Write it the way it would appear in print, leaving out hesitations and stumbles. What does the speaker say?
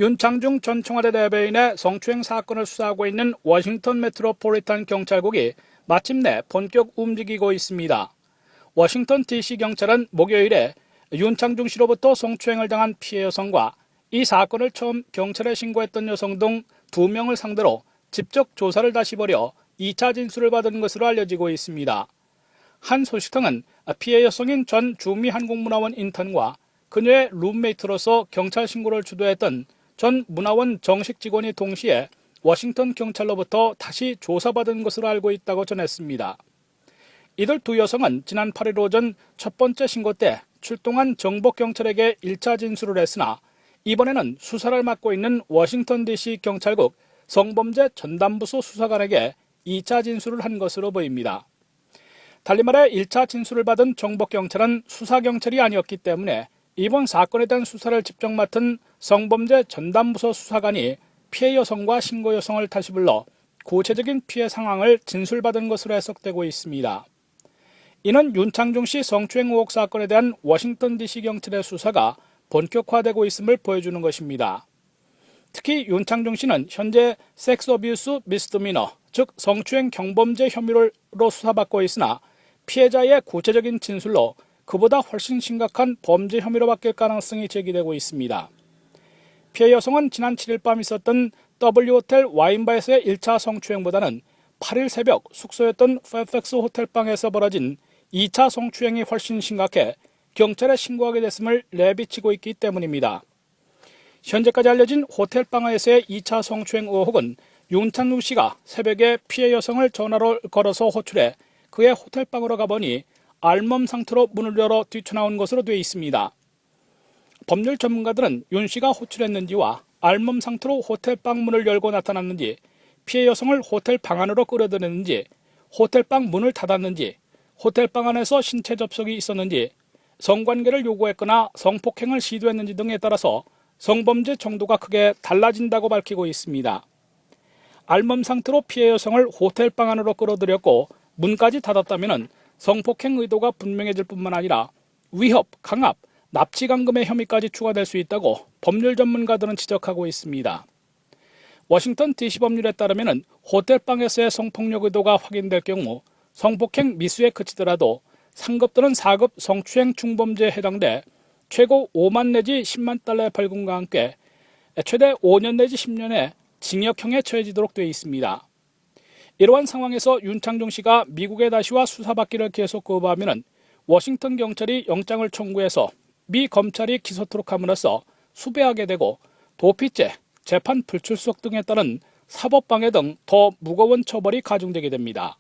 윤창중 전 청와대 대변인의 성추행 사건을 수사하고 있는 워싱턴 메트로폴리탄 경찰국이 마침내 본격 움직이고 있습니다. 워싱턴 DC 경찰은 목요일에 윤창중 씨로부터 성추행을 당한 피해 여성과 이 사건을 처음 경찰에 신고했던 여성 등 2명을 상대로 직접 조사를 다시 벌여 2차 진술을 받은 것으로 알려지고 있습니다. 한 소식통은 피해 여성인 전 주미한국문화원 인턴과 그녀의 룸메이트로서 경찰 신고를 주도했던 전 문화원 정식 직원이 동시에 워싱턴 경찰로부터 다시 조사받은 것으로 알고 있다고 전했습니다. 이들 두 여성은 지난 8일 오전 첫 번째 신고 때 출동한 정복경찰에게 1차 진술을 했으나 이번에는 수사를 맡고 있는 워싱턴 DC 경찰국 성범죄 전담부소 수사관에게 2차 진술을 한 것으로 보입니다. 달리 말해 1차 진술을 받은 정복경찰은 수사경찰이 아니었기 때문에 이번 사건에 대한 수사를 직접 맡은 성범죄 전담부서 수사관이 피해 여성과 신고 여성을 다시 불러 구체적인 피해 상황을 진술받은 것으로 해석되고 있습니다. 이는 윤창중 씨 성추행 의혹 사건에 대한 워싱턴 DC 경찰의 수사가 본격화되고 있음을 보여주는 것입니다. 특히 윤창중 씨는 현재 섹스 어뷰스 미스드미너, 즉 성추행 경범죄 혐의로 수사받고 있으나 피해자의 구체적인 진술로 그보다 훨씬 심각한 범죄 혐의로 바뀔 가능성이 제기되고 있습니다. 피해 여성은 지난 7일 밤 있었던 W호텔 와인바에서의 1차 성추행보다는 8일 새벽 숙소였던 페어팩스 호텔방에서 벌어진 2차 성추행이 훨씬 심각해 경찰에 신고하게 됐음을 내비치고 있기 때문입니다. 현재까지 알려진 호텔방에서의 2차 성추행 의혹은 윤창중 씨가 새벽에 피해 여성을 전화로 걸어서 호출해 그의 호텔방으로 가보니 알몸 상태로 문을 열어 뛰쳐나온 것으로 되어 있습니다. 법률 전문가들은 윤 씨가 호출했는지와 알몸 상태로 호텔방 문을 열고 나타났는지, 피해 여성을 호텔방 안으로 끌어들였는지, 호텔방 문을 닫았는지, 호텔방 안에서 신체 접촉이 있었는지, 성관계를 요구했거나 성폭행을 시도했는지 등에 따라서 성범죄 정도가 크게 달라진다고 밝히고 있습니다. 알몸 상태로 피해 여성을 호텔방 안으로 끌어들였고 문까지 닫았다면 성폭행 의도가 분명해질 뿐만 아니라 위협, 강압, 납치 감금의 혐의까지 추가될 수 있다고 법률 전문가들은 지적하고 있습니다. 워싱턴 DC 법률에 따르면 호텔방에서의 성폭력 의도가 확인될 경우 성폭행 미수에 그치더라도 상급 또는 4급 성추행 중범죄에 해당돼 최고 5만 내지 10만 달러의 벌금과 함께 최대 5년 내지 10년의 징역형에 처해지도록 되어 있습니다. 이러한 상황에서 윤창중 씨가 미국에 다시 와 수사받기를 계속 거부하면 워싱턴 경찰이 영장을 청구해서 미 검찰이 기소 토록함으로써 수배하게 되고 도피죄, 재판 불출석 등에 따른 사법방해 등 더 무거운 처벌이 가중되게 됩니다.